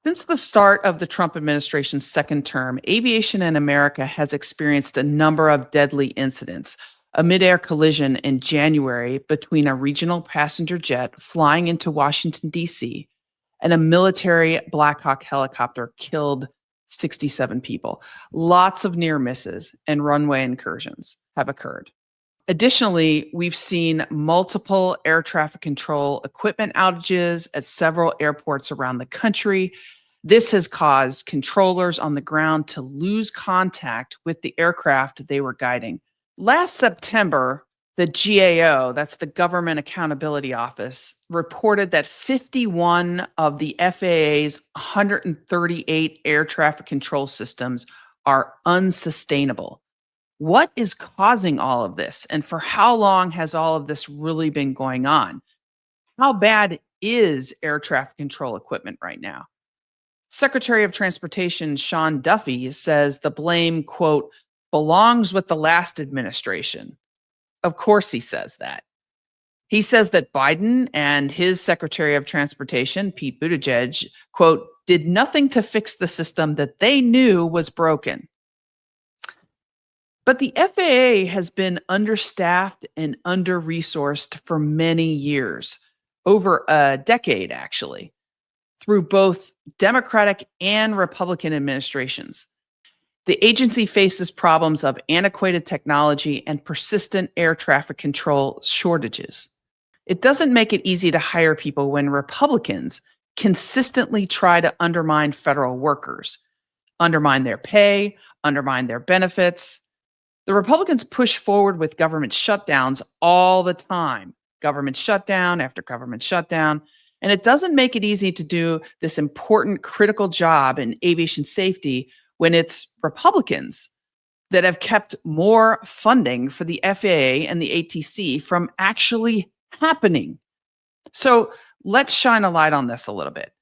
Since the start of the Trump administration's second term, aviation in America has experienced a number of deadly incidents. A midair collision in January between a regional passenger jet flying into Washington, D.C., and a military Black Hawk helicopter killed 67 people. Lots of near misses and runway incursions have occurred. Additionally, we've seen multiple air traffic control equipment outages at several airports around the country. This has caused controllers on the ground to lose contact with the aircraft they were guiding. Last September, the GAO, that's the Government Accountability Office, reported that 51 of the FAA's 138 air traffic control systems are unsustainable. What is causing all of this? And for how long has all of this really been going on? How bad is air traffic control equipment right now? Secretary of Transportation Sean Duffy says the blame, quote, belongs with the last administration. Of course he says that. He says that Biden and his Secretary of Transportation, Pete Buttigieg, quote, did nothing to fix the system that they knew was broken. But the FAA has been understaffed and under-resourced for many years, over a decade actually, through both Democratic and Republican administrations. The agency faces problems of antiquated technology and persistent air traffic control shortages. It doesn't make it easy to hire people when Republicans consistently try to undermine federal workers, undermine their pay, undermine their benefits. The Republicans push forward with government shutdowns all the time, government shutdown after government shutdown. And it doesn't make it easy to do this important, critical job in aviation safety when it's Republicans that have kept more funding for the FAA and the ATC from actually happening. So let's shine a light on this a little bit.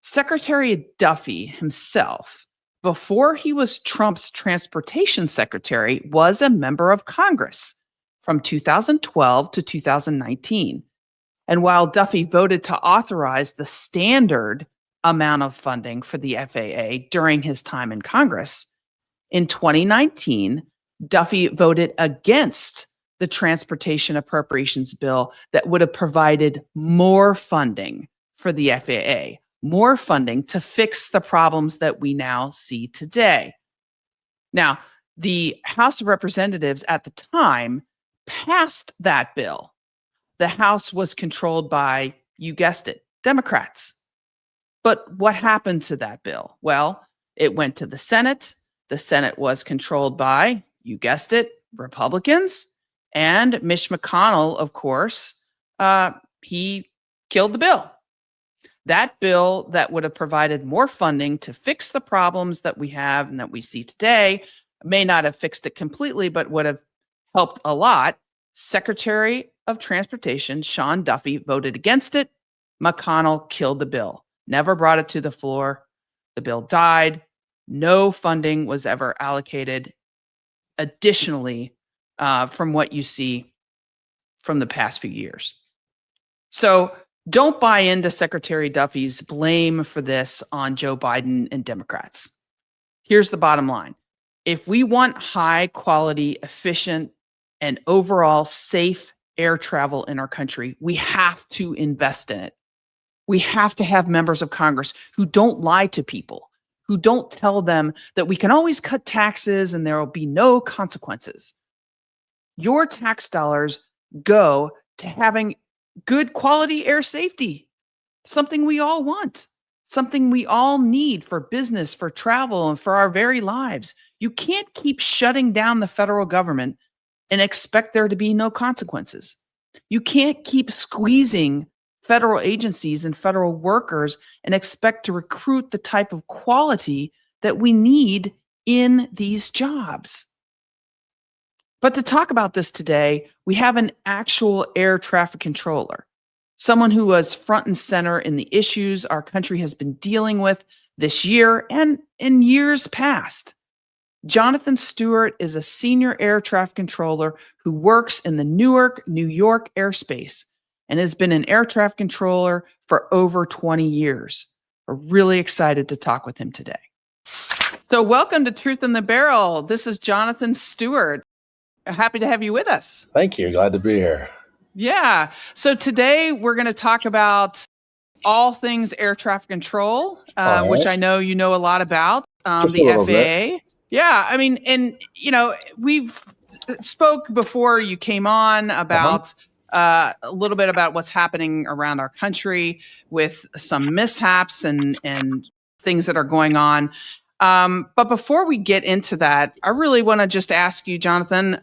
Secretary Duffy himself, before he was Trump's transportation secretary, was a member of Congress from 2012 to 2019. And while Duffy voted to authorize the standard amount of funding for the FAA during his time in Congress, in 2019, Duffy voted against the transportation appropriations bill that would have provided more funding for the FAA, more funding to fix the problems that we now see today. Now, the House of Representatives at the time passed that bill. The House was controlled by, you guessed it, Democrats. But what happened to that bill? Well, it went to the Senate. The Senate was controlled by, you guessed it, Republicans. And Mitch McConnell, of course, he killed the bill. That bill that would have provided more funding to fix the problems that we have and that we see today may not have fixed it completely, but would have helped a lot. Secretary of Transportation Sean Duffy voted against it. McConnell killed the bill, never brought it to the floor. The bill died. No funding was ever allocated additionally from what you see from the past few years. So don't buy into Secretary Duffy's blame for this on Joe Biden and Democrats. Here's the bottom line. If we want high quality, efficient, and overall safe air travel in our country, we have to invest in it. We have to have members of Congress who don't lie to people, who don't tell them that we can always cut taxes and there will be no consequences. Your tax dollars go to having good quality air safety, something we all want, something we all need for business, for travel, and for our very lives. You can't keep shutting down the federal government and expect there to be no consequences. You can't keep squeezing federal agencies and federal workers and expect to recruit the type of quality that we need in these jobs. But to talk about this today, we have an actual air traffic controller, someone who was front and center in the issues our country has been dealing with this year and in years past. Jonathan Stewart is a senior air traffic controller who works in the Newark, New York airspace and has been an air traffic controller for over 20 years. We're really excited to talk with him today. So welcome to Truth in the Barrel. This is Jonathan Stewart. Happy to have you with us. Thank you. Glad to be here. Yeah. So today we're going to talk about all things air traffic control, which I know you know a lot about, the FAA. Bit. Yeah. I mean, and, we've spoke before you came on about a little bit about what's happening around our country with some mishaps and things that are going on. But before we get into that, I really want to just ask you, Jonathan,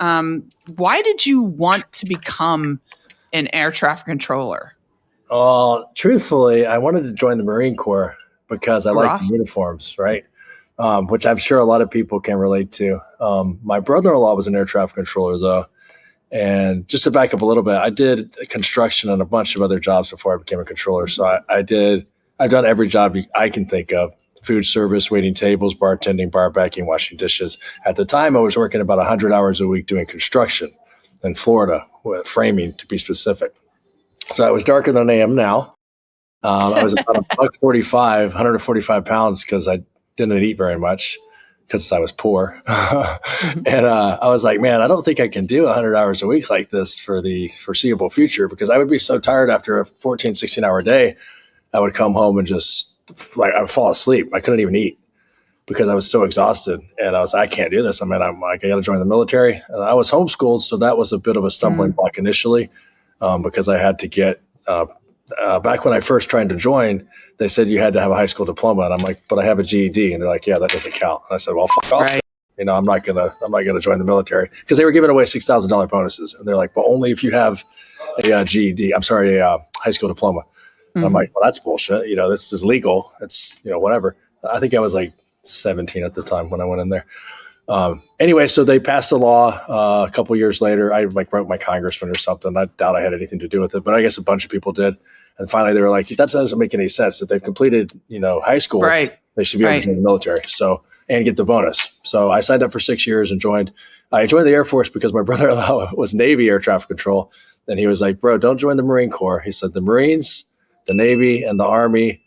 why did you want to become an air traffic controller? Truthfully, I wanted to join the Marine Corps because I like the uniforms, right? Which I'm sure a lot of people can relate to. My brother-in-law was an air traffic controller, though. And just to back up a little bit, I did construction and a bunch of other jobs before I became a controller. So I've done every job I can think of: food service, waiting tables, bartending, bar backing, washing dishes. At the time, I was working about 100 hours a week doing construction in Florida, framing to be specific. So I was darker than I am now. I was about $145 pounds because I didn't eat very much because I was poor. And I was like, man, I don't think I can do 100 hours a week like this for the foreseeable future, because I would be so tired after a 14, 16-hour day. I would come home and just I would fall asleep. I couldn't even eat because I was so exhausted. And I was like, I can't do this. I mean, I'm like, I got to join the military. And I was homeschooled, so that was a bit of a stumbling block initially, because I had to get back when I first tried to join, they said you had to have a high school diploma, and I'm like, but I have a GED, and they're like, yeah, that doesn't count. And I said, well, fuck off. Right. I'm not gonna join the military, because they were giving away $6,000 bonuses, and they're like, but only if you have a GED. I'm sorry, a high school diploma. Mm-hmm. I'm like, well, that's bullshit. This is legal. It's whatever. I think I was like 17 at the time when I went in there. Anyway, so they passed a law a couple years later. I wrote my congressman or something. I doubt I had anything to do with it, but I guess a bunch of people did. And finally, they were like, that doesn't make any sense. If they've completed, high school, right, they should be able to join the military. So, and get the bonus. So I signed up for 6 years and joined. I joined the Air Force because my brother-in-law was Navy air traffic control. And he was like, bro, don't join the Marine Corps. He said the Marines, the Navy, and the Army,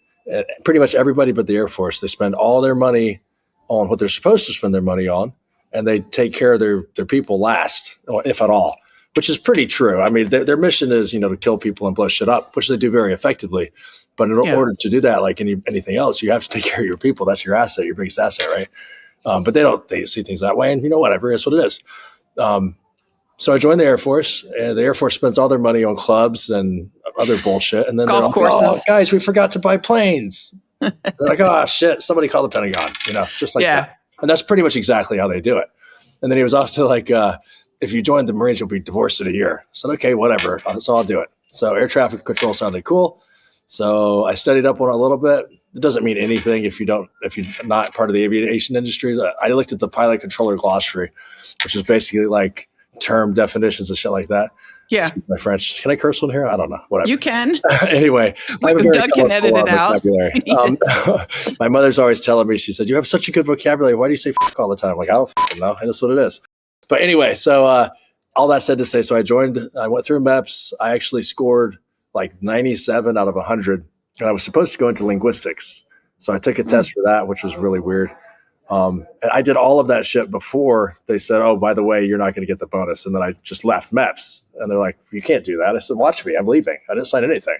pretty much everybody but the Air Force, they spend all their money on what they're supposed to spend their money on, and they take care of their people last, if at all, which is pretty true. I mean, their mission is, to kill people and blow shit up, which they do very effectively. But in order to do that, like anything else, you have to take care of your people. That's your asset, your biggest asset, right? But they see things that way, and whatever, it's what it is. So I joined the Air Force, and the Air Force spends all their money on clubs and other bullshit. And then golf courses. Oh, guys, we forgot to buy planes. They're like, oh, shit, somebody call the Pentagon, just like that. And that's pretty much exactly how they do it. And then he was also like, if you join the Marines, you'll be divorced in a year. I said, okay, whatever. So I'll do it. So air traffic control sounded cool. So I studied up on it a little bit. It doesn't mean anything if you're not part of the aviation industry. I looked at the pilot controller glossary, which is basically like term definitions and shit like that. Yeah. Excuse my French. Can I curse on here? I don't know. Whatever. You can. Anyway, Doug can edit it out. My mother's always telling me, she said, you have such a good vocabulary. Why do you say fuck all the time? I'm like, I don't fucking know. And that's what it is. But anyway, so all that said to say, so I went through MEPS. I actually scored like 97 out of 100. And I was supposed to go into linguistics. So I took a test for that, which was really weird. And I did all of that shit before they said, oh, by the way, you're not going to get the bonus. And then I just left MEPS. And they're like, you can't do that. I said, watch me. I'm leaving. I didn't sign anything.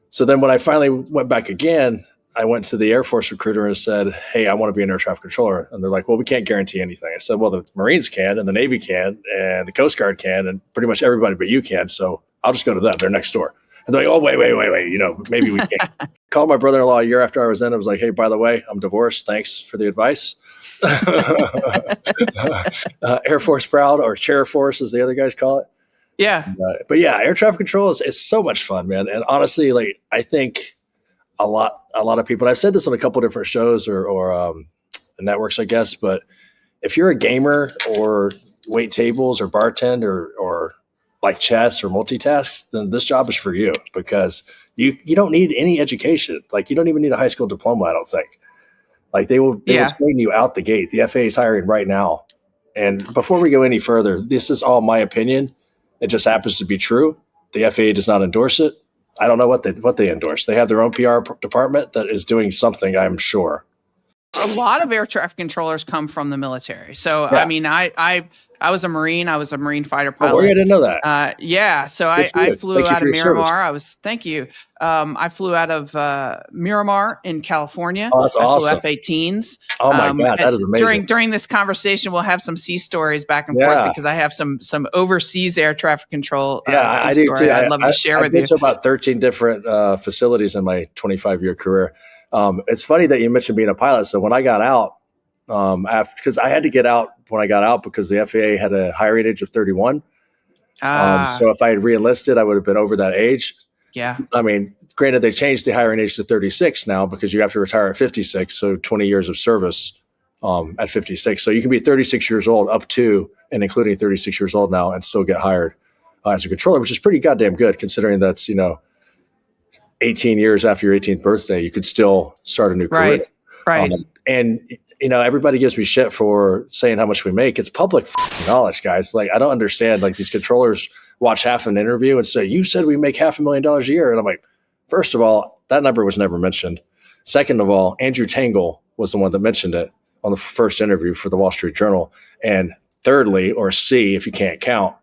So then when I finally went back again, I went to the Air Force recruiter and said, hey, I want to be an air traffic controller. And they're like, well, we can't guarantee anything. I said, well, the Marines can, and the Navy can, and the Coast Guard can, and pretty much everybody but you can. So I'll just go to them. They're next door. And they're like, oh, wait. Maybe we can't. Called my brother-in-law a year after I was in. I was like, hey, by the way, I'm divorced. Thanks for the advice. Air Force proud, or Chair Force, as the other guys call it. Yeah. But yeah, air traffic control it's so much fun, man. And honestly, like, I think a lot of people, and I've said this on a couple of different shows or networks, I guess, but if you're a gamer or wait tables or bartend or like chess or multitask, then this job is for you, because you don't need any education. Like, you don't even need a high school diploma, I don't think. Like, they will train you out the gate. The FAA is hiring right now. And before we go any further, this is all my opinion. It just happens to be true. The FAA does not endorse it. I don't know what they endorse. They have their own PR department that is doing something, I'm sure. A lot of air traffic controllers come from the military. So, Yeah. I mean, I was a Marine. I was a Marine fighter Oh, pilot. I didn't know that. Yeah. So I flew out of Miramar. Thank you. I flew out of Miramar in California. Oh, that's awesome. I flew F-18s. Oh my God, that is amazing. During this conversation, we'll have some sea stories back and forth because I have some overseas air traffic control. I do too. I'd love to share with you. I've been to about 13 different facilities in my 25-year career. It's funny that you mentioned being a pilot. So when I got out, because I had to get out when I got out because the FAA had a hiring age of 31. So if I had re-enlisted, I would have been over that age. Yeah. I mean, granted, they changed the hiring age to 36 now because you have to retire at 56. So 20 years of service at 56. So you can be 36 years old up to and including 36 years old now and still get hired as a controller, which is pretty goddamn good considering that's, 18 years after your 18th birthday, you could still start a new career. Right. And everybody gives me shit for saying how much we make. It's public knowledge, guys. Like, I don't understand. Like, these controllers watch half an interview and say, "You said we make $500,000 a year," and I'm like, first of all, that number was never mentioned. Second of all, Andrew Tangle was the one that mentioned it on the first interview for the Wall Street Journal. And thirdly, or C, if you can't count,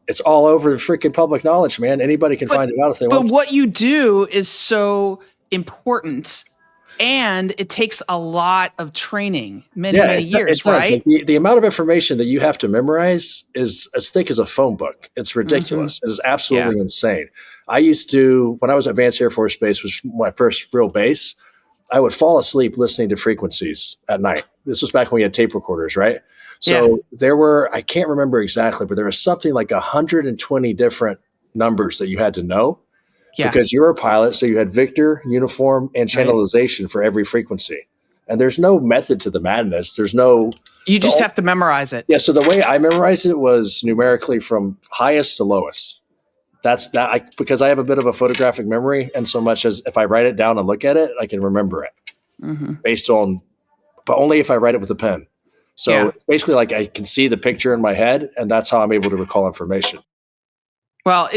it's all over the freaking public knowledge, man. Anybody can find it out if they want. But what you do is so important. And it takes a lot of training, many years, right? Like the amount of information that you have to memorize is as thick as a phone book. It's ridiculous. It is absolutely insane. I used to, when I was at Vance Air Force Base, which was my first real base, I would fall asleep listening to frequencies at night. This was back when we had tape recorders, right? So there were, I can't remember exactly, but there was something like 120 different numbers that you had to know. Yeah. Because you're a pilot, so you had Victor, uniform, and channelization for every frequency. And there's no method to the madness. There's no... You just have to memorize it. Yeah, so the way I memorized it was numerically from highest to lowest. Because I have a bit of a photographic memory, and so much as if I write it down and look at it, I can remember it. Based on... But only if I write it with a pen. So it's basically like I can see the picture in my head, and that's how I'm able to recall information. Well,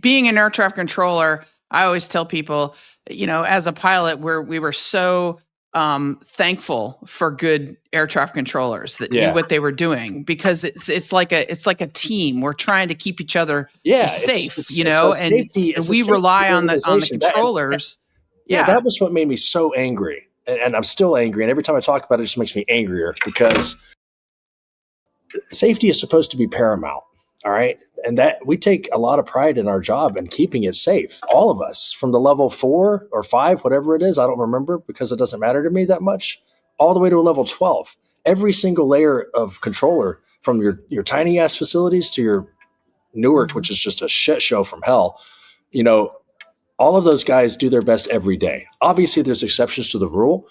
being an air traffic controller, I always tell people, as a pilot, we were so thankful for good air traffic controllers that knew what they were doing, because it's like a team. We're trying to keep each other safe, and we rely on the controllers. That was what made me so angry, and I'm still angry. And every time I talk about it, it just makes me angrier because safety is supposed to be paramount. All right. And that we take a lot of pride in our job and keeping it safe. All of us from the level 4 or 5, whatever it is. I don't remember because it doesn't matter to me that much, all the way to a level 12. Every single layer of controller from your tiny ass facilities to your Newark, which is just a shit show from hell. All of those guys do their best every day. Obviously there's exceptions to the rule,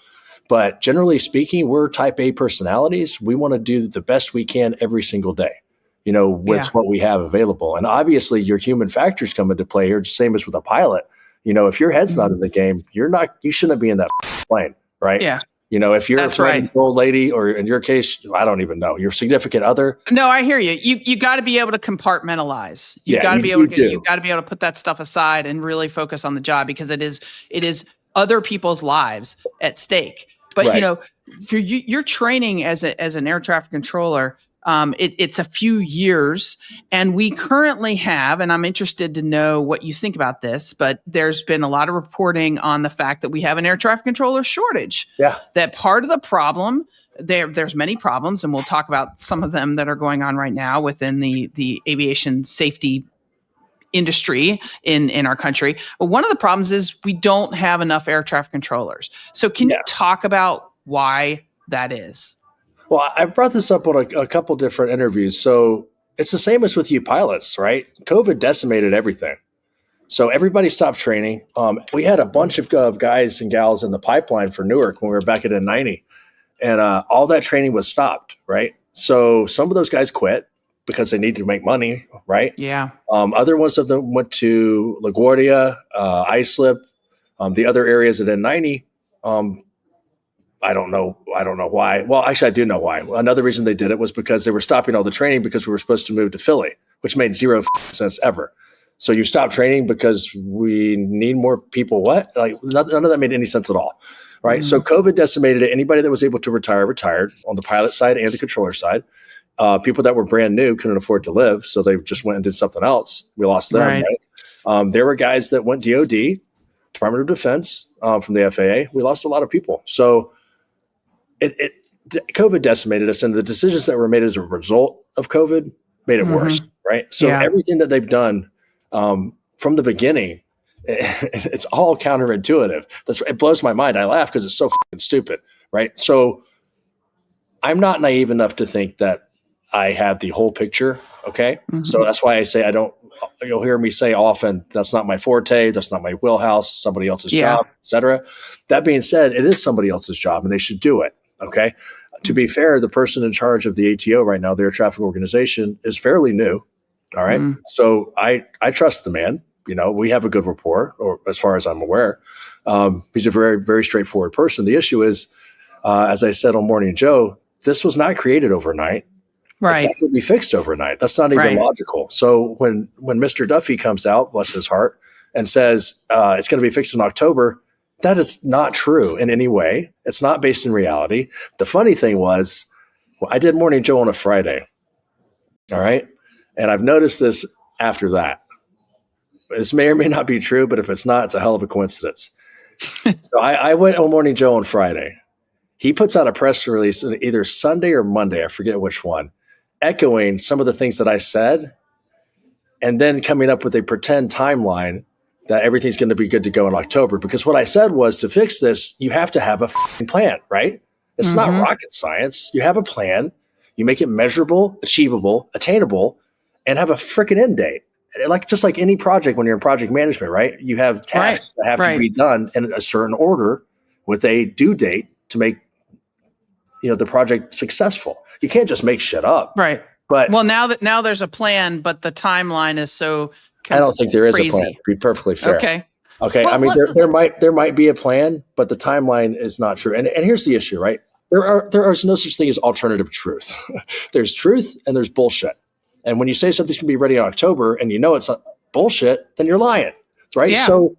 but generally speaking, we're type A personalities. We want to do the best we can every single day. With what we have available. And obviously your human factors come into play here, same as with a pilot. If your head's not in the game, you shouldn't be in that plane, right? Yeah. If you're an old lady, or in your case, I don't even know, your significant other. No, I hear you. You got to be able to compartmentalize. You got to be able to put that stuff aside and really focus on the job, because it is other people's lives at stake. But for you're training as an air traffic controller. It's a few years, and we currently have, and I'm interested to know what you think about this, but there's been a lot of reporting on the fact that we have an air traffic controller shortage. Yeah. That part of the problem, there's many problems, and we'll talk about some of them that are going on right now within the aviation safety industry in our country. But one of the problems is we don't have enough air traffic controllers. So can you talk about why that is? Well, I brought this up on a couple different interviews. So it's the same as with you pilots, right? COVID decimated everything. So everybody stopped training. We had a bunch of guys and gals in the pipeline for Newark when we were back at N90, and all that training was stopped, right? So some of those guys quit because they needed to make money, right? Yeah. Other ones of them went to LaGuardia, Islip, the other areas at N90. I don't know why. Well, actually, I do know why. Another reason they did it was because they were stopping all the training because we were supposed to move to Philly, which made zero sense ever. So you stop training because we need more people. What? Like none of that made any sense at all. Right. So COVID decimated it. Anybody that was able to retire, retired on the pilot side and the controller side. People that were brand new couldn't afford to live. So they just went and did something else. We lost them. Right? There were guys that went DOD, Department of Defense, from the FAA. We lost a lot of people. So COVID decimated us, and the decisions that were made as a result of COVID made it worse, right? So everything that they've done from the beginning, it's all counterintuitive. It blows my mind. I laugh because it's so fucking stupid, right? So I'm not naive enough to think that I have the whole picture, okay? So that's why I say you'll hear me say often, that's not my forte, that's not my wheelhouse, somebody else's job, et cetera. That being said, it is somebody else's job, and they should do it. Okay. To be fair, the person in charge of the ATO right now, the air traffic organization, is fairly new. All right. So I trust the man. We have a good rapport, or as far as I'm aware. He's a very, very straightforward person. The issue is, as I said on Morning Joe, this was not created overnight. Right. It's not going to be fixed overnight. That's not even logical. So when Mr. Duffy comes out, bless his heart, and says it's going to be fixed in October, that is not true in any way. It's not based in reality. The funny thing was, I did Morning Joe on a Friday. All right. And I've noticed this after that. This may or may not be true, but if it's not, it's a hell of a coincidence. So I went on Morning Joe on Friday. He puts out a press release either Sunday or Monday, I forget which one, echoing some of the things that I said, and then coming up with a pretend timeline that everything's going to be good to go in October. Because what I said was, to fix this, you have to have a plan, right? It's not rocket science. You have a plan. You make it measurable, achievable, attainable, and have a freaking end date. Just like any project, when you're in project management, right? You have tasks that have to be done in a certain order with a due date to make the project successful. You can't just make shit up. Right. But now there's a plan, but the timeline is so I don't think there is crazy. A plan, to be perfectly fair. Okay. Well, I mean, there might be a plan, but the timeline is not true. And here's the issue, right? There is no such thing as alternative truth. There's truth and there's bullshit. And when you say something's going to be ready in October and it's bullshit, then you're lying, right? Yeah. So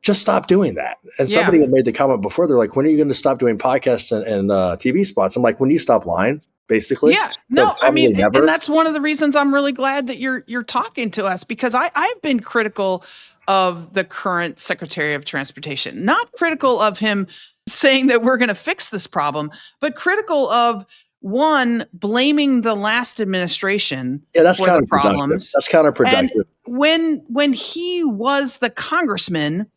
just stop doing that. And somebody had made the comment before, they're like, when are you going to stop doing podcasts and TV spots? I'm like, when you stop lying, basically. Yeah. No, I mean, never. And that's one of the reasons I'm really glad that you're talking to us, because I've been critical of the current Secretary of Transportation, not critical of him saying that we're going to fix this problem, but critical of blaming the last administration for the problems. That's counterproductive. And when he was the congressman,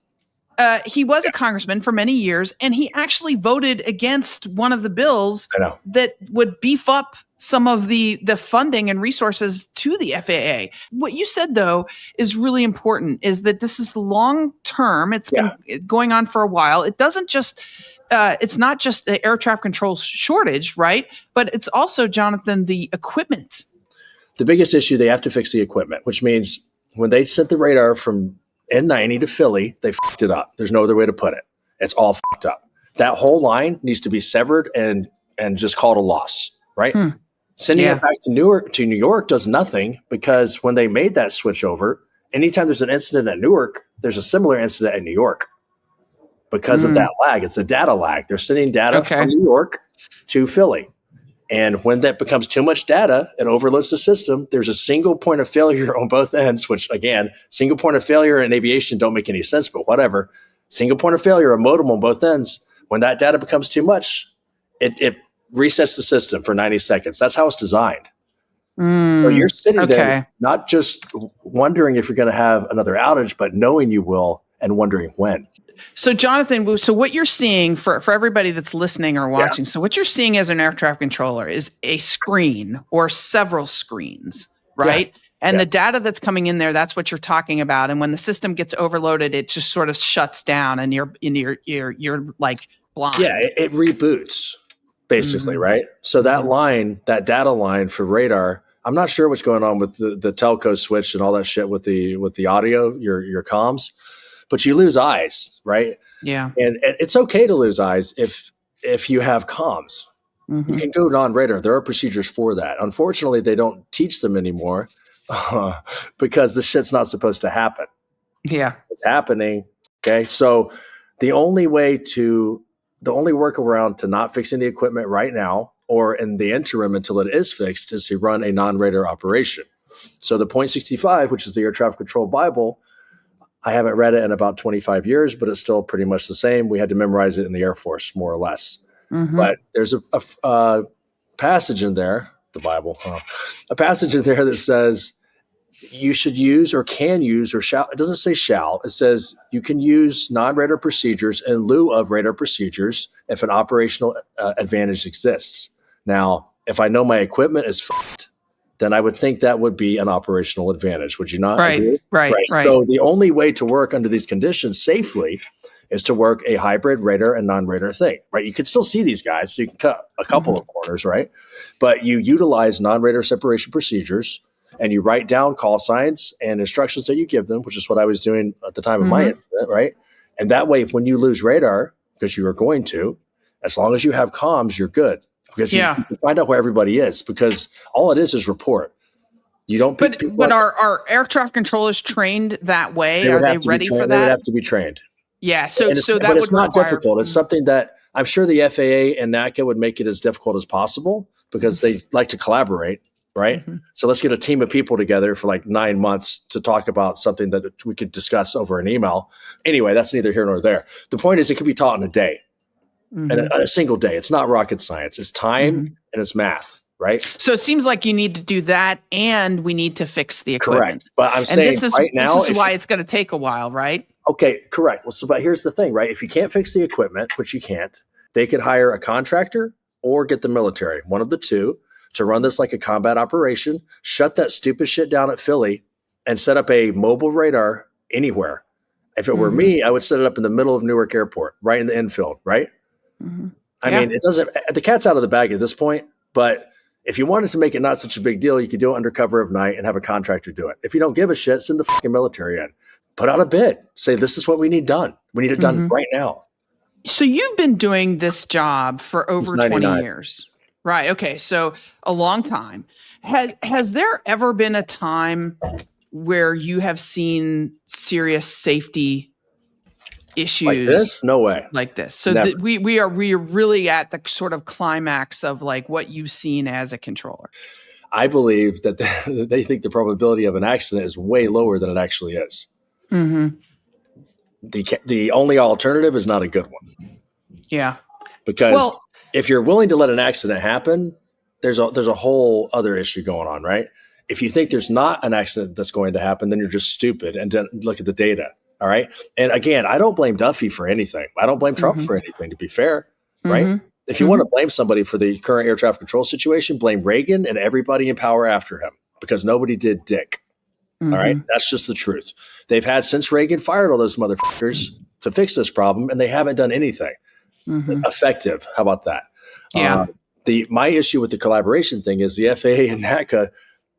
he was a congressman for many years, and he actually voted against one of the bills that would beef up some of the funding and resources to the FAA. What you said, though, is really important, is that this is long term. It's been going on for a while. It doesn't just it's not just the air traffic control shortage, right? But it's also, Jonathan, the equipment. The biggest issue, they have to fix the equipment, which means when they sent the radar from N90 to Philly, they fucked it up. There's no other way to put it. It's all fucked up. That whole line needs to be severed and just called a loss, right? Sending it back to New York does nothing, because when they made that switch over, anytime there's an incident at Newark, there's a similar incident in New York because of that lag. It's a data lag. They're sending data from New York to Philly. And when that becomes too much data, it overloads the system. There's a single point of failure on both ends, which, again, single point of failure in aviation don't make any sense, but whatever. Single point of failure, a modem on both ends. When that data becomes too much, it resets the system for 90 seconds. That's how it's designed. So you're sitting there not just wondering if you're going to have another outage, but knowing you will and wondering when. So, Jonathan, so what you're seeing for everybody that's listening or watching, so what you're seeing as an air traffic controller is a screen or several screens, right? And the data that's coming in there, that's what you're talking about. And when the system gets overloaded, it just sort of shuts down, and you're like blind. Yeah, it reboots, basically, right? So that data line for radar, I'm not sure what's going on with the telco switch and all that shit with the audio, your comms. But you lose eyes, right? Yeah. And it's okay to lose eyes if you have comms. You can go non-radar. There are procedures for that. Unfortunately, they don't teach them anymore. because the shit's not supposed to happen. Yeah. It's happening. Okay. So the only workaround to not fixing the equipment right now or in the interim until it is fixed is to run a non-radar operation. So the .65, which is the Air Traffic Control Bible, I haven't read it in about 25 years, but it's still pretty much the same. We had to memorize it in the Air Force, more or less. Mm-hmm. But there's a passage in there, the Bible, a passage in there that says you should use or can use or shall. It doesn't say shall. It says you can use non-radar procedures in lieu of radar procedures if an operational advantage exists. Now, if I know my equipment is fucked, then I would think that would be an operational advantage. Would you not agree? Right. So the only way to work under these conditions safely is to work a hybrid radar and non-radar thing, right? You could still see these guys, so you can cut a couple of corners, right? But you utilize non-radar separation procedures and you write down call signs and instructions that you give them, which is what I was doing at the time of my incident, right? And that way, when you lose radar, because you are going to, as long as you have comms, you're good. Because you can find out where everybody is, because all it is report. You don't. But are air traffic controllers trained that way? Are they ready for that? They would have to be trained. Yeah. So but it's not difficult. It's something that I'm sure the FAA and NACA would make it as difficult as possible because they like to collaborate, right? Mm-hmm. So let's get a team of people together for like 9 months to talk about something that we could discuss over an email. Anyway, that's neither here nor there. The point is, it can be taught in a day. And a single day. It's not rocket science. It's time and it's math, right? So it seems like you need to do that, and we need to fix the equipment. Correct. But I'm saying right now, this is why it's going to take a while, right? Okay, correct. Well, but here's the thing, right? If you can't fix the equipment, which you can't, they could hire a contractor or get the military, one of the two, to run this like a combat operation, shut that stupid shit down at Philly, and set up a mobile radar anywhere. If it were me, I would set it up in the middle of Newark Airport, right in the infield, right? I mean, it doesn't. The cat's out of the bag at this point. But if you wanted to make it not such a big deal, you could do it under cover of night and have a contractor do it. If you don't give a shit, send the fucking military in. Put out a bid. Say, this is what we need done. We need it done right now. So you've been doing this job for over 20 years. Right. Okay. So a long time. Has there ever been a time where you have seen serious safety issues like this? No way. Like this. So we are really at the sort of climax of like what you've seen as a controller. I believe that they think the probability of an accident is way lower than it actually is. The only alternative is not a good one. Yeah. Because if you're willing to let an accident happen, there's a whole other issue going on, right? If you think there's not an accident that's going to happen, then you're just stupid and don't look at the data. All right. And again, I don't blame Duffy for anything. I don't blame Trump for anything, to be fair. Right. If you want to blame somebody for the current air traffic control situation, blame Reagan and everybody in power after him, because nobody did dick. All right. That's just the truth. They've had, since Reagan fired all those motherfuckers to fix this problem, and they haven't done anything effective. How about that? Yeah. My issue with the collaboration thing is the FAA and NACA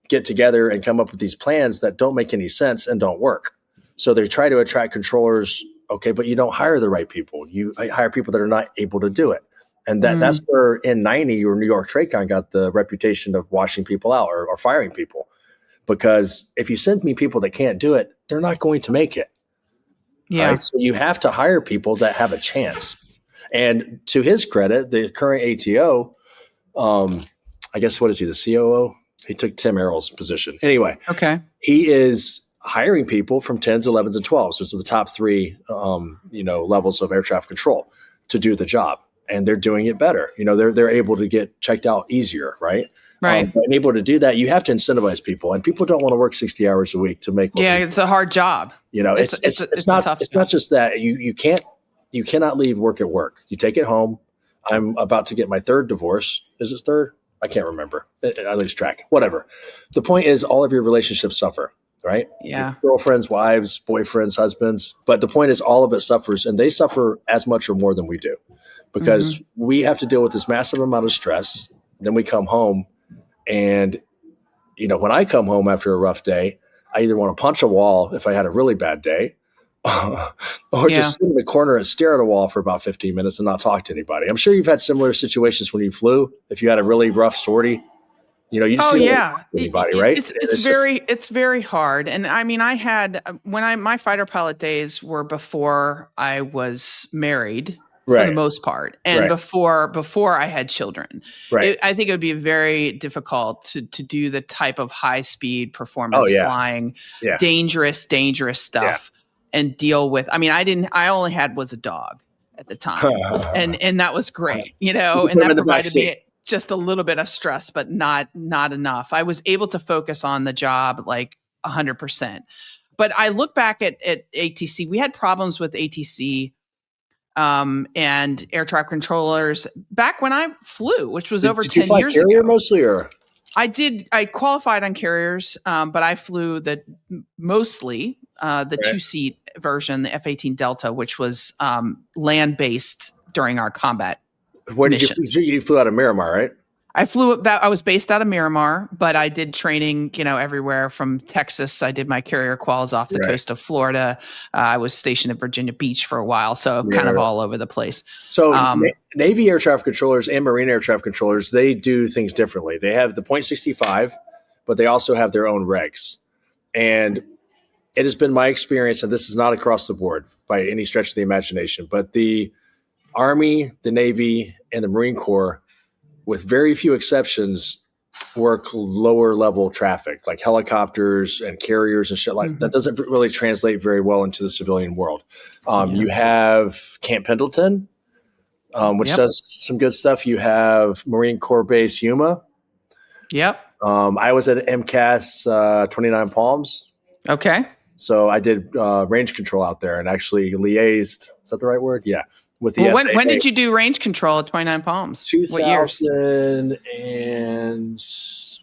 get together and come up with these plans that don't make any sense and don't work. So they try to attract controllers, okay, but you don't hire the right people. You hire people that are not able to do it. And that's where in 90 or New York TRACON got the reputation of washing people out or firing people. Because if you send me people that can't do it, they're not going to make it. Yeah. Right? So you have to hire people that have a chance. And to his credit, the current ATO, I guess, what is he, the COO? He took Tim Errol's position. Anyway, he is hiring people from 10s, 11s, and 12s. So it's the top three, levels of air traffic control to do the job, and they're doing it better. They're able to get checked out easier, right? Right. And able to do that, you have to incentivize people, and people don't want to work 60 hours a week to make. It's a hard job. It's not just that you cannot leave work at work. You take it home. I'm about to get my third divorce. Is it third? I can't remember. I lose track. Whatever. The point is, all of your relationships suffer. Right? Yeah. Girlfriends, wives, boyfriends, husbands. But the point is, all of it suffers, and they suffer as much or more than we do, because we have to deal with this massive amount of stress. Then we come home, and when I come home after a rough day, I either want to punch a wall if I had a really bad day, or just sit in the corner and stare at a wall for about 15 minutes and not talk to anybody. I'm sure you've had similar situations when you flew. If you had a really rough sortie. You know, you just Oh don't want to yeah, talk to anybody, right? And it's very hard. And I mean, I had my fighter pilot days were before I was married for the right, most part, and right, before I had children. right. I think it would be very difficult to do the type of high speed Oh performance yeah, flying, yeah, dangerous yeah. stuff, and deal with. I mean, I only had was a dog at the time, and that was great, you You know, can and put them that in the back provided seat. me just a little bit of stress, but not enough. I was able to focus on the job like 100%. But I look back at ATC. We had problems with ATC and air traffic controllers back when I flew, which was over Did you 10 fly years carrier ago. mostly, or I did. I qualified on carriers, but I flew mostly the right? 2-seat version, the F-18 Delta, which was land based during our combat Where did missions. you flew out of Miramar, right? I flew that. I was based out of Miramar, but I did training, everywhere from Texas. I did my carrier quals off the Right. coast of Florida. I was stationed at Virginia Beach for a while, so kind of Yeah. all over the place. So Um, Navy air traffic controllers and Marine air traffic controllers, they do things differently. They have the .65, but they also have their own regs. And it has been my experience, and this is not across the board by any stretch of the imagination, but the Army, the Navy, and the Marine Corps, with very few exceptions, work lower level traffic like helicopters and carriers and shit like that. mhm. Doesn't really translate very well into the civilian world. Yeah. You have Camp Pendleton, which Yep. does some good stuff. You have Marine Corps Base Yuma. Yep. I was at MCAS 29 Palms. Okay. So I did range control out there and actually liaised. Is that the right word? Yeah. With the Well, when FAA. did you do range control at 29 Palms? What years? 2000 and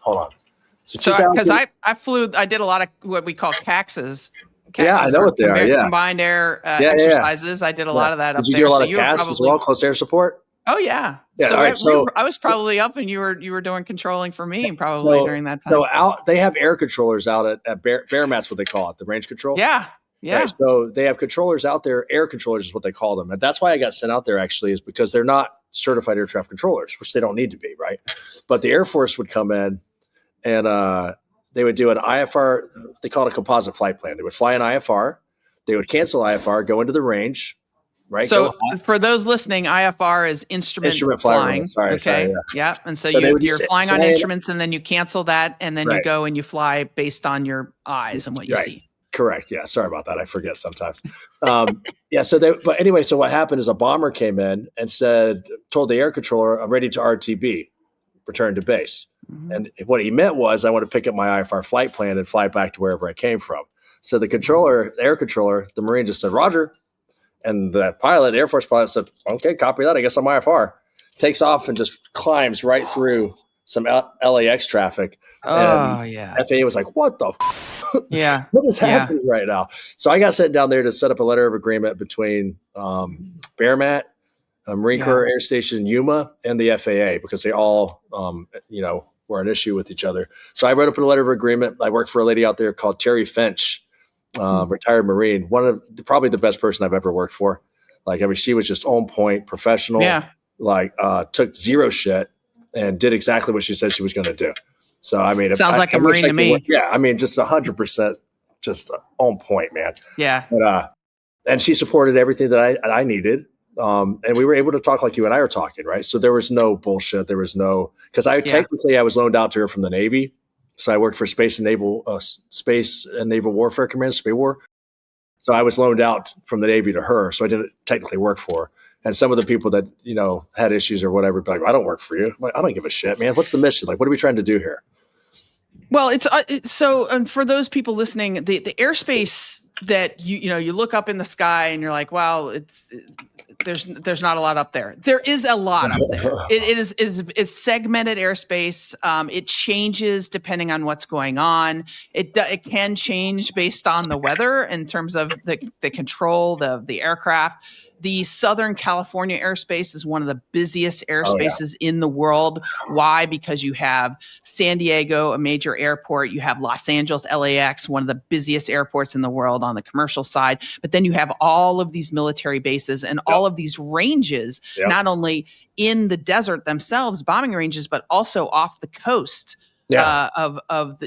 hold on. So So, because 2000. I did a lot of what we call CAXs. Yeah, I CAXs know are what they are. Yeah. combined air Yeah. Yeah. Yeah. exercises. I did a Yeah. lot of that Did up you do there. a lot So of you were CAS as well? probably. Close air support? Oh yeah. Yeah. All So right. So I was probably up, and you were doing controlling for me probably so during that so time. out they have air controllers out at Bear Mats, what they call it, the range control. Yeah. Right. Yeah. So they have controllers out there, air controllers is what they call them. And that's why I got sent out there actually, is because they're not certified air traffic controllers, which they don't need to be, right? But the Air Force would come in and they would do an IFR, they call it a composite flight plan. They would fly an IFR, they would cancel IFR, go into the range, right? Go So for those listening, IFR is instrument flight flying. rules. Sorry, Okay. yeah. Yeah. And so So they would you're use it, flying on fly in, instruments, and then you cancel that, and then you right, go and you fly based on your eyes and what you right. see. Correct. Yeah. Sorry about that. I forget sometimes. Yeah. But anyway, so what happened is a bomber came in and told the air controller, I'm ready to RTB, return to base. Mhm. And what he meant was, I want to pick up my IFR flight plan and fly back to wherever I came from. So the air controller, the Marine just said, Roger. And the pilot, the Air Force pilot said, okay, copy that. I guess I'm IFR. Takes off and just climbs right through some LAX traffic. And Oh yeah. FAA was like, what the Yeah. what is Yeah. happening right now? So I got sent down there to set up a letter of agreement between Bear Mat, Marine Yeah. Corps Air Station Yuma, and the FAA, because they all, were an issue with each other. So I wrote up a letter of agreement. I worked for a lady out there called Terry Finch, retired Marine, probably the best person I've ever worked for. Like, I mean, she was just on point, professional, Yeah. took zero shit and did exactly what she said she was going to do. So, I mean, Sounds like a wish Marine I to could me. yeah, I mean, just 100%, just on point, man. Yeah. But, and she supported everything that I needed. And we were able to talk like you and I are talking, right? So there was no bullshit. There was no, because technically I was loaned out to her from the Navy. So I worked for Space and Naval Warfare Command, SPAWAR. So I was loaned out from the Navy to her. So I didn't technically work for her. And some of the people that, had issues or whatever, be like, I don't work for you. I'm like, I don't give a shit, man. What's the mission? Like, what are we trying to do here? Well, and for those people listening, the airspace that you look up in the sky and you're like, wow, there's not a lot up there. There is a lot up there. It is segmented airspace. It changes depending on what's going on. It can change based on the weather in terms of the control, the aircraft. The Southern California airspace is one of the busiest airspaces in the world. Why? Because you have San Diego, a major airport. You have Los Angeles, LAX, one of the busiest airports in the world on the commercial side. But then you have all of these military bases and all of these ranges, not only in the desert themselves, bombing ranges, but also off the coast Yeah.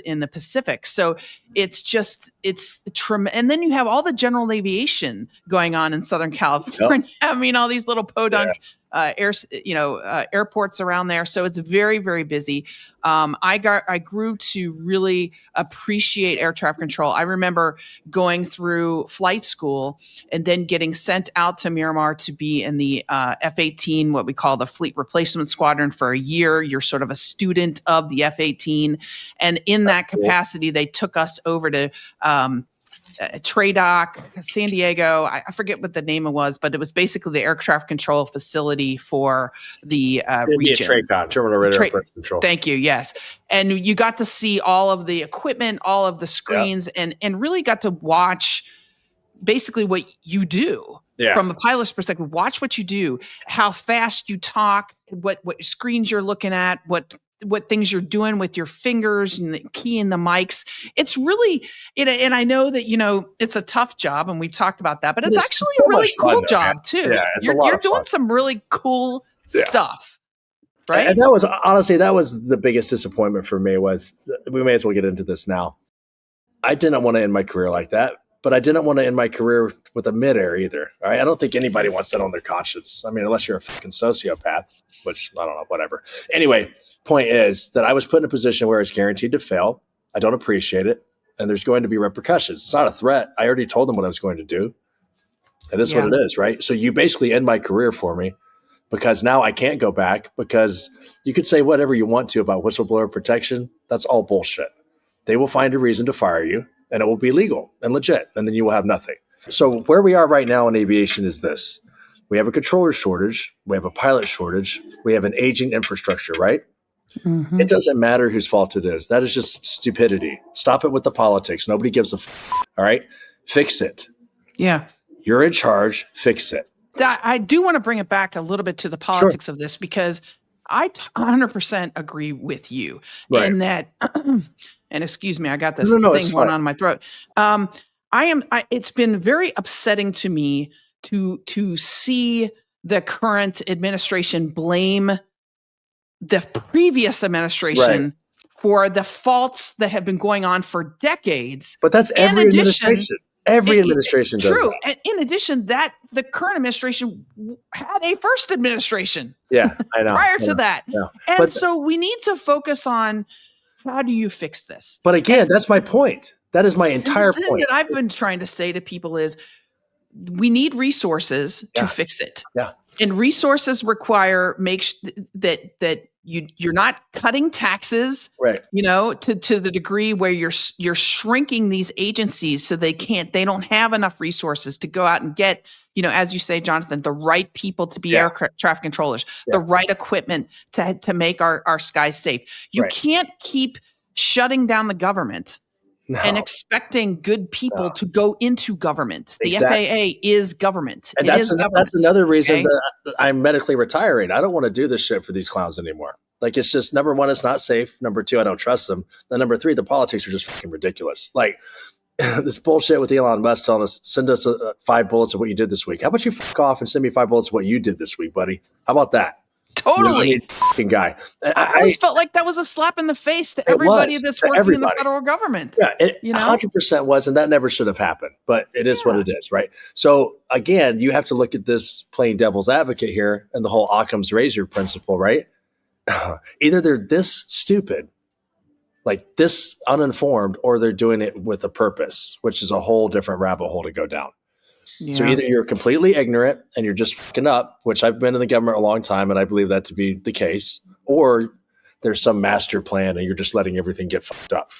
In the Pacific. So and then you have all the general aviation going on in Southern California. Yep. I mean, all these little podunk airports around there. So it's very, very busy. I grew to really appreciate air traffic control. I remember going through flight school and then getting sent out to Miramar to be in the F-18, what we call the Fleet Replacement Squadron, for a year. You're sort of a student of the F-18. And in that capacity, they took us over to TRADOC, San Diego. I forget what the name was, but it was basically the air traffic control facility for the region. It'd be a TRACON, Terminal Radar Approach Control. Thank you. Yes. And you got to see all of the equipment, all of the screens, and really got to watch basically what you do from a pilot's perspective. Watch what you do, how fast you talk, what screens you're looking at, what things you're doing with your fingers and the key in the mics. It's really, and I know that, it's a tough job and we've talked about that, but it's actually a really cool job too. Yeah, you're doing some really cool stuff. Right. And that was, honestly, that was the biggest disappointment for me. Was we may as well get into this now. I didn't want to end my career like that, but I didn't want to end my career with a midair either. All right. I don't think anybody wants that on their conscience. I mean, unless you're a fucking sociopath, which I don't know, whatever. Anyway, point is that I was put in a position where it's guaranteed to fail. I don't appreciate it. And there's going to be repercussions. It's not a threat. I already told them what I was going to do. That is what it is, right? So you basically end my career for me, because now I can't go back, because you could say whatever you want to about whistleblower protection. That's all bullshit. They will find a reason to fire you, and it will be legal and legit, and then you will have nothing. So where we are right now in aviation is this. We have a controller shortage. We have a pilot shortage. We have an aging infrastructure, right? Mm-hmm. It doesn't matter whose fault it is. That is just stupidity. Stop it with the politics. Nobody gives a all right? Fix it. Yeah. You're in charge. Fix it. I do want to bring it back a little bit to the politics of this, because I 100% agree with you in that, and excuse me, I got this thing going on in my throat. It's been very upsetting to me to see the current administration blame the previous administration for the faults that have been going on for decades. But that's every administration. Every administration does true. that. And in addition, that the current administration had a first administration. Yeah, I know. prior to that. Yeah. And so we need to focus on, how do you fix this? But again, that's my point. That is my entire point. The thing that I've been trying to say to people is, we need resources to fix it. Yeah. And resources require that you're not cutting taxes, right? To the degree where you're shrinking these agencies so they don't have enough resources to go out and get, as you say, Jonathan, the right people to be air traffic controllers, the right equipment to make our skies safe. You can't keep shutting down the government and expecting good people to go into government. The FAA is government. And that's another reason that I'm medically retiring. I don't want to do this shit for these clowns anymore. Like, it's just, number one, it's not safe. Number two, I don't trust them. Then number three, the politics are just fucking ridiculous. Like, this bullshit with Elon Musk telling us, send us 5 bullets of what you did this week. How about you fuck off and send me 5 bullets of what you did this week, buddy? How about that? Totally. Fucking guy. I always felt like that was a slap in the face to everybody that's working in the federal government. Yeah, it 100% was, and that never should have happened. But it is what it is, right? So again, you have to look at this playing devil's advocate here and the whole Occam's razor principle, right? Either they're this stupid, like this uninformed, or they're doing it with a purpose, which is a whole different rabbit hole to go down. Yeah. So either you're completely ignorant and you're just fucking up, which I've been in the government a long time, and I believe that to be the case, or there's some master plan and you're just letting everything get fucked up.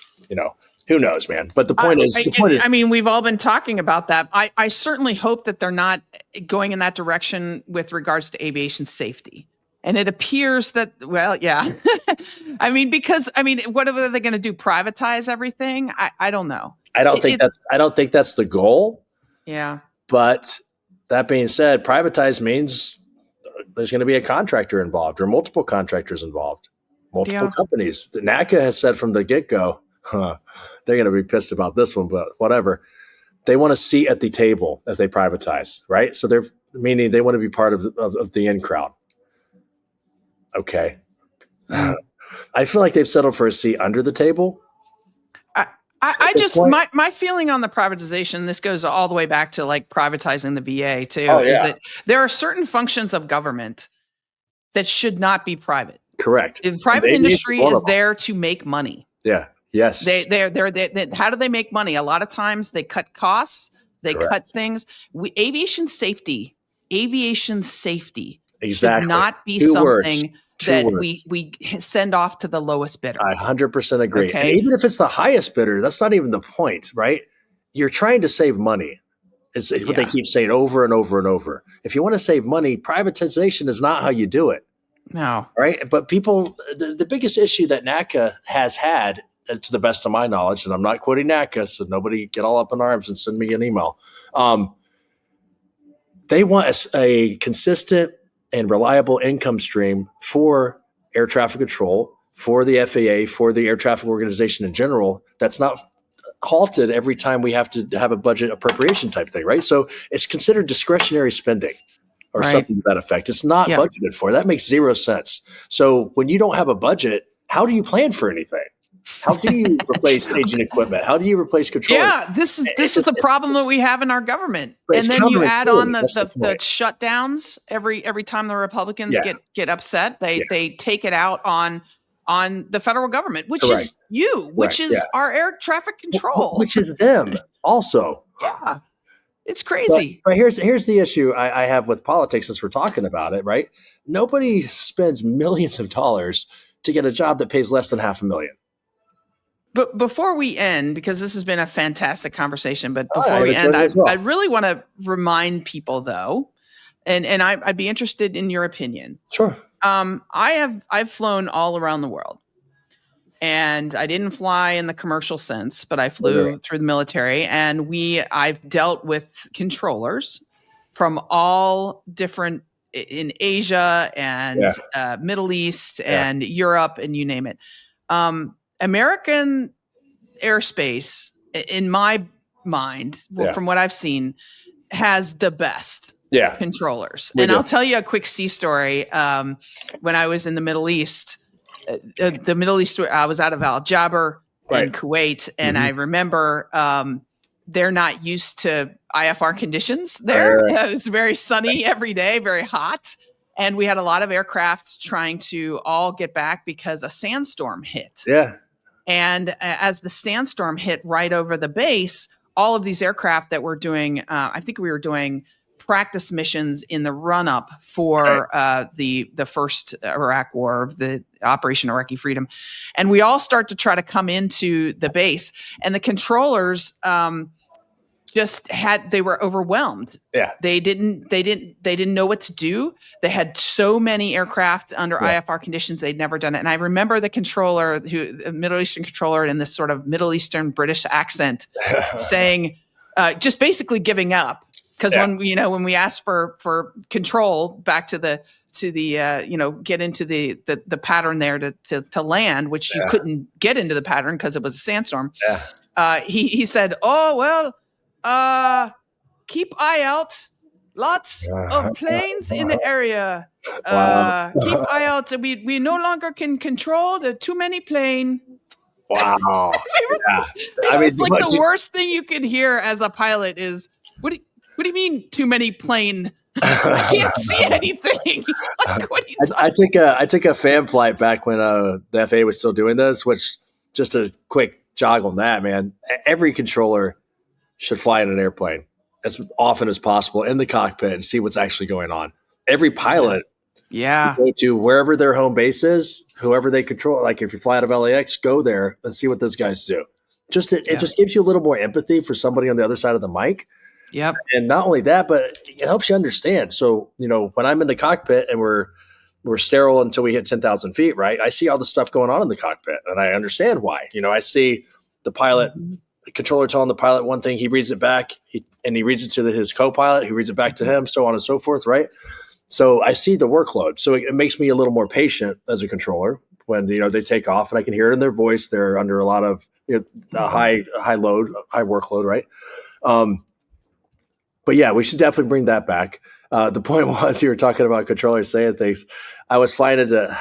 Who knows, man? But the point is, I mean, we've all been talking about that. I certainly hope that they're not going in that direction with regards to aviation safety. And it appears that, I mean, what are they going to do? Privatize everything? I don't know. I don't think that's the goal. Yeah. But that being said, privatize means there's going to be a contractor involved or multiple contractors involved, multiple companies. The NACA has said from the get-go, they're going to be pissed about this one, but whatever. They want a seat at the table if they privatize, right? So they're meaning they want to be part of the in crowd. Okay. I feel like they've settled for a seat under the table. I just my feeling on the privatization, this goes all the way back to like privatizing the VA too, is that there are certain functions of government that should not be private. Correct. The private industry is there to make money. Yeah. Yes. They how do they make money? A lot of times they cut costs, they cut things. Aviation safety should not be something that we send off to the lowest bidder. I 100% agree. Okay? And even if it's the highest bidder, that's not even the point, right? You're trying to save money. Is what they keep saying over and over and over. If you want to save money, privatization is not how you do it. No. Right? But people, the biggest issue that NACA has had, to the best of my knowledge, and I'm not quoting NACA, so nobody get all up in arms and send me an email. They want a consistent and reliable income stream for air traffic control, for the FAA, for the air traffic organization in general. That's not halted every time we have to have a budget appropriation type thing, right? So it's considered discretionary spending or something to that effect. It's not budgeted for. That makes zero sense. So when you don't have a budget, how do you plan for anything? How do you replace aging equipment? How do you replace control? Yeah, this is a problem that we have in our government. And then you add on the shutdowns every time the Republicans get upset. They take it out on the federal government, which is which is our air traffic control, which is them also. Yeah, it's crazy. But here's the issue I have with politics, since we're talking about it, right? Nobody spends millions of dollars to get a job that pays less than $500,000. But before we end, because this has been a fantastic conversation, but before we end, I really want to remind people, though, and I'd be interested in your opinion. Sure. I've flown all around the world, and I didn't fly in the commercial sense, but I flew through the military, and I've dealt with controllers from all different in Asia and Middle East and Europe, and you name it. American airspace, in my mind, from what I've seen, has the best controllers. And I'll tell you a quick sea story. When I was in the Middle East, I was out of Al Jaber in Kuwait, and I remember they're not used to IFR conditions there. It was very sunny every day, very hot. And we had a lot of aircraft trying to all get back because a sandstorm hit. Yeah. And as the sandstorm hit right over the base, all of these aircraft that were doing, I think we were doing practice missions in the run-up for the first Iraq War, the Operation Iraqi Freedom. And we all start to try to come into the base. And the controllers they were overwhelmed. Yeah. They didn't know what to do. They had so many aircraft under IFR conditions. They'd never done it. And I remember the controller, a Middle Eastern controller in this sort of Middle Eastern British accent saying, just basically giving up. Because when we asked for control back to the get into the pattern there to land, which you couldn't get into the pattern because it was a sandstorm. Yeah. He said, "Oh, well, keep eye out. Lots of planes in the area. Keep eye out. We no longer can control the too many plane." Wow. I mean, it's like the worst thing you could hear as a pilot is, what do you mean too many plane? I can't see anything. Like, what are you I took a fan flight back when the FAA was still doing this, which, just a quick jog on that, man. Every controller should fly in an airplane as often as possible in the cockpit and see what's actually going on. Every pilot go to wherever their home base is, whoever they control. Like if you fly out of LAX, go there and see what those guys do. It just gives you a little more empathy for somebody on the other side of the mic. Yep. And not only that, but it helps you understand. So, when I'm in the cockpit and we're sterile until we hit 10,000 feet, right? I see all the stuff going on in the cockpit and I understand why. I see the pilot, the controller telling the pilot one thing, he reads it back, he reads it to his co-pilot, who reads it back to him, so on and so forth, right? So I see the workload. So it makes me a little more patient as a controller when they take off, and I can hear it in their voice. They're under a lot of high load, high workload, right? But yeah, we should definitely bring that back. The point was, you were talking about controllers saying things. I was flying into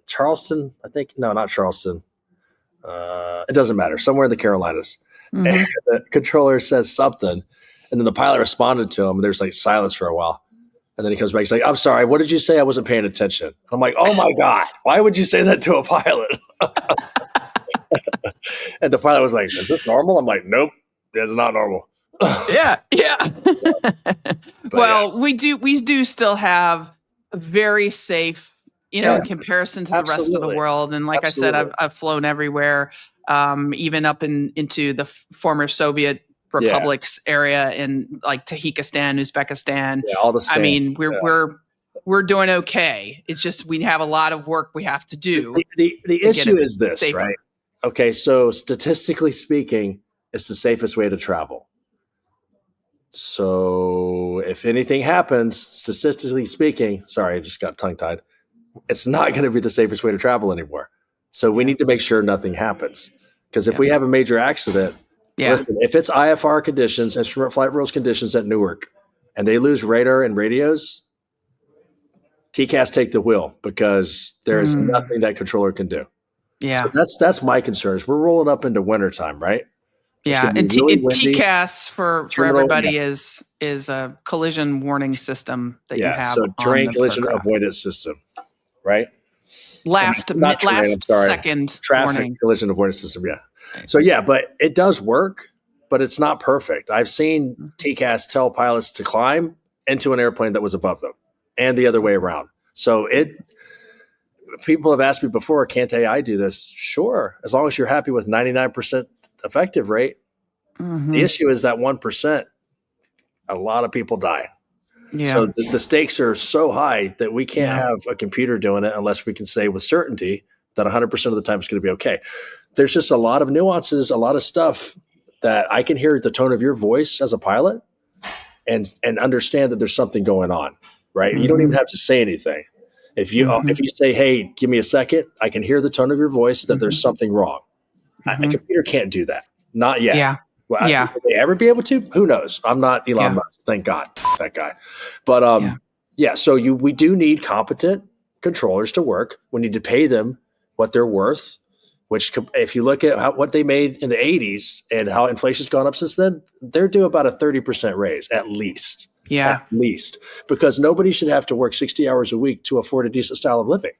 Charleston, I think. No, not Charleston. It doesn't matter. Somewhere in the Carolinas. Mm-hmm. And the controller says something, and then the pilot responded to him. And there's like silence for a while, and then he comes back. He's like, "I'm sorry. What did you say? I wasn't paying attention." I'm like, "Oh my god, why would you say that to a pilot?" And the pilot was like, "Is this normal?" I'm like, "Nope, it's not normal." Yeah. So, well, yeah. we do still have a very safe, in comparison to the rest of the world. And like I said, I've flown everywhere, even up into the former Soviet republics area in like Tajikistan, Uzbekistan. Yeah, all the states. I mean, we're doing okay. It's just we have a lot of work we have to do. The issue is this, safer. Right? Okay, so statistically speaking, it's the safest way to travel. So if anything happens, statistically speaking, sorry, I just got tongue-tied, it's not going to be the safest way to travel anymore. So we need to make sure nothing happens. Because if we have a major accident, listen, if it's IFR conditions, instrument flight rules conditions at Newark, and they lose radar and radios, TCAS take the wheel because there is nothing that controller can do. Yeah. So that's my concerns. We're rolling up into wintertime, right? Yeah, and TCAS for everybody is a collision warning system that you have. So terrain collision avoidance system, right? Last second traffic warning. Collision avoidance system. Yeah. So but it does work, but it's not perfect. I've seen TCAS tell pilots to climb into an airplane that was above them, and the other way around. So people have asked me before, can't AI do this? Sure, as long as you're happy with 99% effective rate. Mm-hmm. The issue is that 1%, a lot of people die. Yeah. So the stakes are so high that we can't have a computer doing it unless we can say with certainty that 100% of the time it's going to be okay. There's just a lot of nuances, a lot of stuff that I can hear the tone of your voice as a pilot and understand that there's something going on, right? Mm-hmm. You don't even have to say anything. If you say, hey, give me a second, I can hear the tone of your voice that there's something wrong. A computer can't do that. Not yet. Yeah. Well, will they ever be able to? Who knows? I'm not Elon Musk. Thank God. That guy. But so we do need competent controllers to work. We need to pay them what they're worth, which if you look at what they made in the 80s and how inflation's gone up since then, they're due about a 30% raise at least. Yeah. At least. Because nobody should have to work 60 hours a week to afford a decent style of living.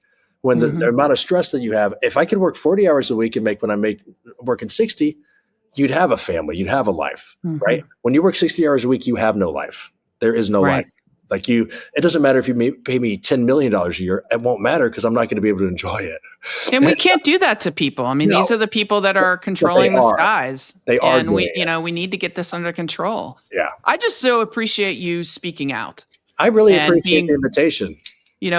When the amount of stress that you have, if I could work 40 hours a week and make when I make working 60, you'd have a family, you'd have a life, right? When you work 60 hours a week, you have no life. There is no life. Like it doesn't matter if you pay me $10 million a year. It won't matter because I'm not going to be able to enjoy it. And we can't do that to people. I mean, these are the people that are controlling the skies. They are. And we need to get this under control. Yeah. I just so appreciate you speaking out. I really appreciate the invitation.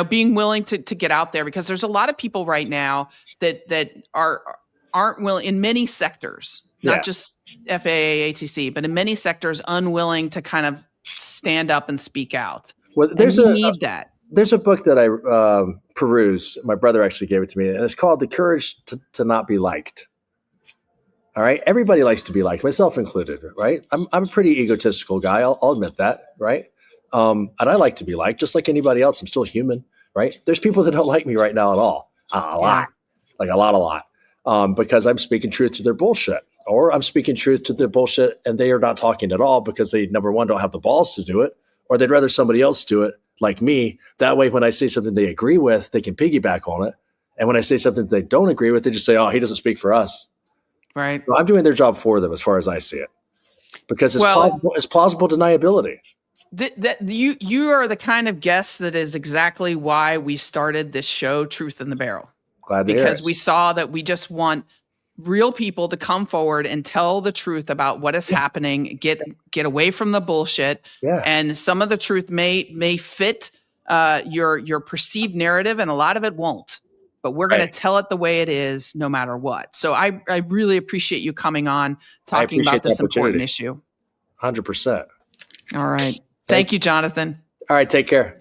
Being willing to get out there, because there's a lot of people right now that aren't willing in many sectors, not just FAA, ATC, but in many sectors, unwilling to kind of stand up and speak out. Well, need that. There's a book that I perused. My brother actually gave it to me, and it's called The Courage to Not Be Liked. All right. Everybody likes to be liked, myself included, right? I'm a pretty egotistical guy. I'll admit that, right? And I like to be liked just like anybody else. I'm still human, right? There's people that don't like me right now at all. A lot. Because I'm speaking truth to their bullshit, or I'm speaking truth to their bullshit and they are not talking at all because they, number one, don't have the balls to do it, or they'd rather somebody else do it like me. That way, when I say something they agree with, they can piggyback on it. And when I say something they don't agree with, they just say, oh, he doesn't speak for us. Right. So I'm doing their job for them as far as I see it, because it's plausible deniability. You are the kind of guest that is exactly why we started this show, Truth in the Barrel. Glad to hear it. Because we saw that we just want real people to come forward and tell the truth about what is happening, get away from the bullshit. Yeah. And some of the truth may fit your perceived narrative, and a lot of it won't. But we're going to tell it the way it is, no matter what. So I really appreciate you coming on, talking about this important issue. 100%. All right. Thank you, Jonathan. All right. Take care.